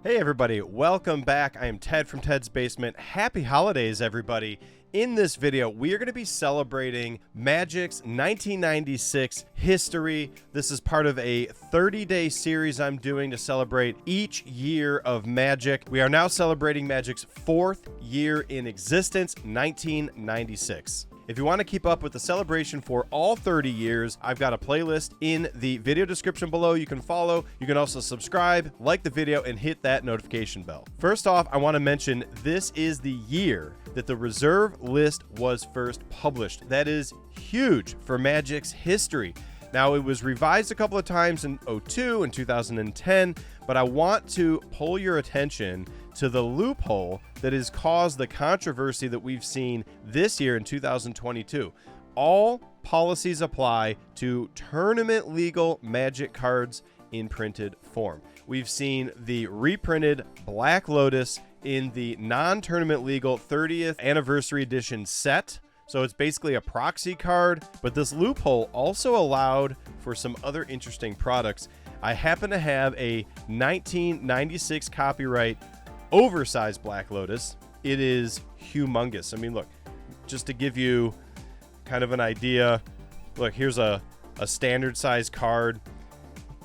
Hey everybody, welcome back. I am Ted from Ted's Basement. Happy holidays, everybody. In this video, we are going to be celebrating Magic's 1996 history. This is part of a 30-day series I'm doing to celebrate each year of Magic. We are now celebrating Magic's 4th year in existence, 1996. If you want to keep up with the celebration for all 30 years, I've got a playlist in the video description below you can follow. You can also subscribe, like the video, and hit that notification bell. First off, I want to mention this is the year that the reserve list was first published. That is huge for Magic's history. Now, it was revised a couple of times in 2002 and 2010, but I want to pull your attention to the loophole that has caused the controversy that we've seen this year in 2022. All policies apply to tournament legal Magic cards in printed form. We've seen the reprinted Black Lotus in the non-tournament legal 30th anniversary edition set. So it's basically a proxy card, but this loophole also allowed for some other interesting products. I happen to have a 1996 copyright Oversized Black Lotus. It is humongous. I mean, look, just to give you kind of an idea, look, here's a standard size card.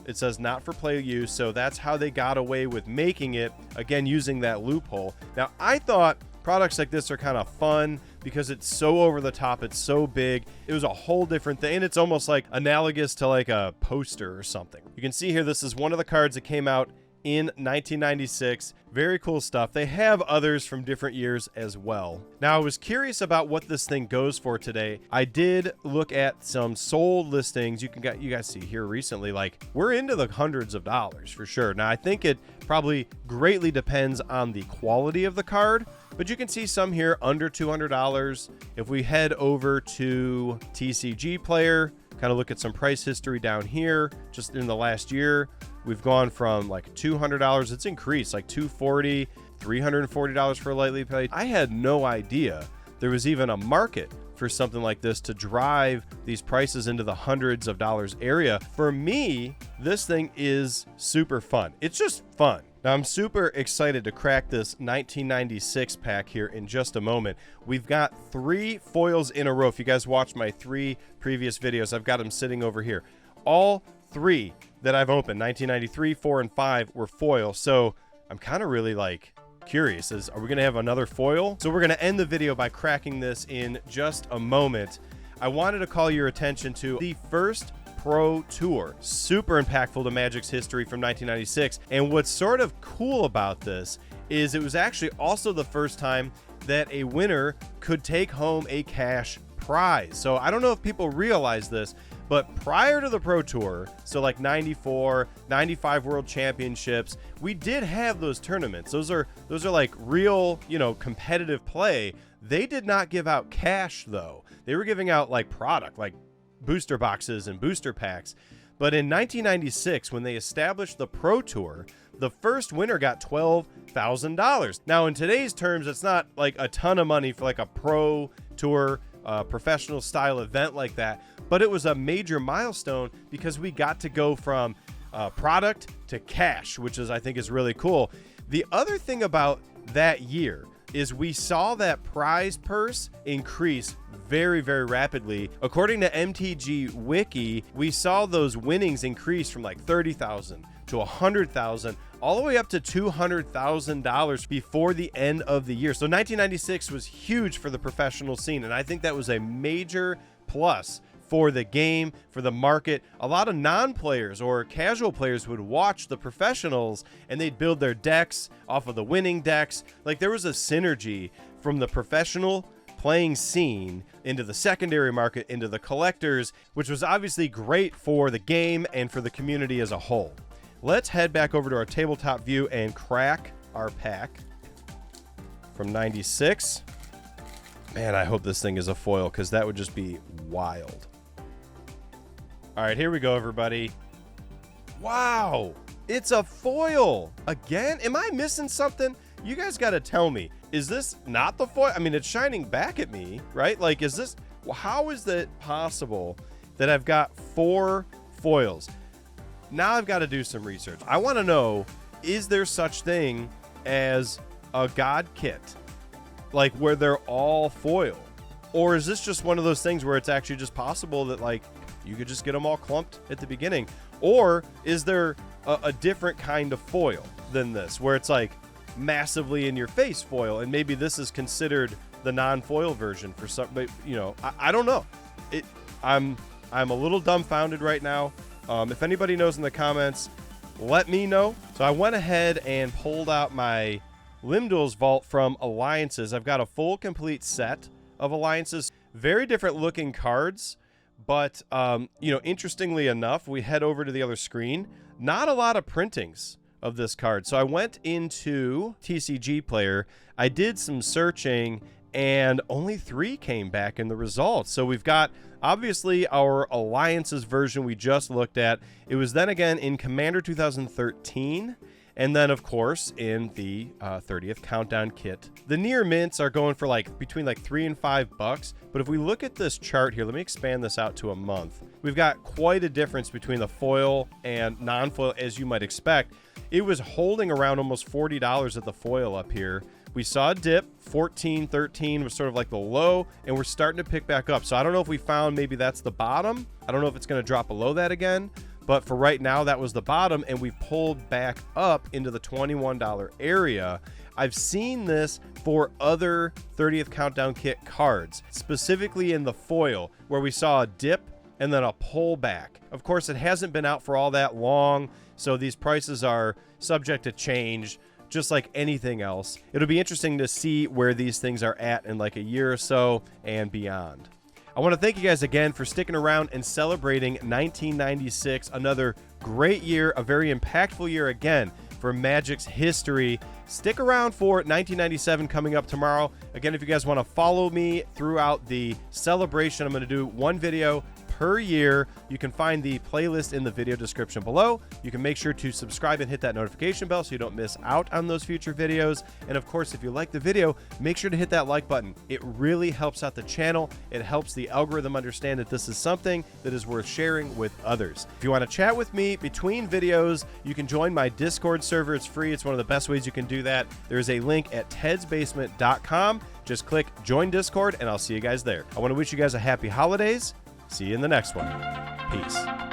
It says not for play use, so that's how they got away with making it, again, using that loophole. Now, I thought products like this are kind of fun because it's so over the top, it's so big. It was a whole different thing, and it's almost like analogous to like a poster or something. You can see here, this is one of the cards that came out in 1996. Very cool stuff. They have others from different years as well. Now, I was curious about what this thing goes for today. I did look at some sold listings. You guys see here recently, like, we're into the hundreds of dollars for sure. Now, I think it probably greatly depends on the quality of the card, but you can see some here under $200. If we head over to TCG Player, kind of look at some price history down here, just in the last year, we've gone from like $200. It's increased like $240, $340 for a lightly played. I had no idea there was even a market for something like this to drive these prices into the hundreds of dollars area. For me, this thing is super fun. It's just fun. Now, I'm super excited to crack this 1996 pack here in just a moment. We've got 3 foils in a row. If you guys watched my 3 previous videos, I've got them sitting over here. All 3 that I've opened, 1993, 4, and 5, were foil. So I'm kind of really like curious, are we going to have another foil? So we're going to end the video by cracking this in just a moment. I wanted to call your attention to the first Pro Tour. Super impactful to Magic's history from 1996. And what's sort of cool about this is it was actually also the first time that a winner could take home a cash prize. So I don't know if people realize this, but prior to the Pro Tour, so like 94, 95 World Championships, we did have those tournaments. Those are like real, competitive play. They did not give out cash though. They were giving out like product, like booster boxes and booster packs. But in 1996, when they established the Pro Tour, the first winner got $12,000. Now, in today's terms, it's not like a ton of money for like a Pro Tour professional style event like that, but it was a major milestone because we got to go from product to cash, which I think is really cool. The other thing about that year is we saw that prize purse increase very, very rapidly. According to MTG WIKI, we saw those winnings increase from like $30,000 to $100,000, all the way up to $200,000 before the end of the year. So 1996 was huge for the professional scene, and I think that was a major plus for the game, for the market. A lot of non-players or casual players would watch the professionals and they'd build their decks off of the winning decks. Like, there was a synergy from the professional playing scene into the secondary market, into the collectors, which was obviously great for the game and for the community as a whole. Let's head back over to our tabletop view and crack our pack from 96. Man, I hope this thing is a foil because that would just be wild. All right, here we go, everybody. Wow, it's a foil again. Am I missing something? You guys got to tell me. Is this not the foil? I mean, it's shining back at me, right? Like, is this, how is it possible that I've got 4 foils? Now I've got to do some research. I want to know is there such thing as a God kit, like where they're all foil? Or is this just one of those things where it's actually just possible that like you could just get them all clumped at the beginning? Or is there a different kind of foil than this, where it's like massively in your face foil, and maybe this is considered the non-foil version for some, but you know, I don't know. I'm a little dumbfounded right now. If anybody knows in the comments, let me know. So I went ahead and pulled out my Lim-Dul's vault from Alliances. I've got a full complete set of Alliances, very different looking cards, but you know, interestingly enough, we head over to the other screen, not a lot of printings of this card. So I went into TCG Player, I did some searching, and only 3 came back in the results. So we've got obviously our Alliances version we just looked at. It was then again in Commander 2013, and then of course in the 30th Countdown kit. The near mints are going for like between like $3 and $5, but if we look at this chart here, let me expand this out to a month. We've got quite a difference between the foil and non-foil, as you might expect. It was holding around almost $40 at the foil up here. We saw a dip, 14, 13 was sort of like the low, and we're starting to pick back up. So I don't know if we found maybe that's the bottom. I don't know if it's going to drop below that again, but for right now, that was the bottom, and we pulled back up into the $21 area. I've seen this for other 30th Countdown kit cards, specifically in the foil, where we saw a dip and then a pullback. Of course, it hasn't been out for all that long, so these prices are subject to change, just like anything else. It'll be interesting to see where these things are at in like a year or so and beyond. I want to thank you guys again for sticking around and celebrating 1996, another great year, a very impactful year again for Magic's history. Stick around for 1997 coming up tomorrow. Again, if you guys want to follow me throughout the celebration, I'm going to do one video per year. You can find the playlist in the video description below. You can make sure to subscribe and hit that notification bell so you don't miss out on those future videos. And of course, if you like the video, make sure to hit that like button. It really helps out the channel. It helps the algorithm understand that this is something that is worth sharing with others. If you want to chat with me between videos, you can join my Discord server. It's free. It's one of the best ways you can do that. There's a link at tedsbasement.com. Just click join Discord and I'll see you guys there. I want to wish you guys a happy holidays. See you in the next one. Peace.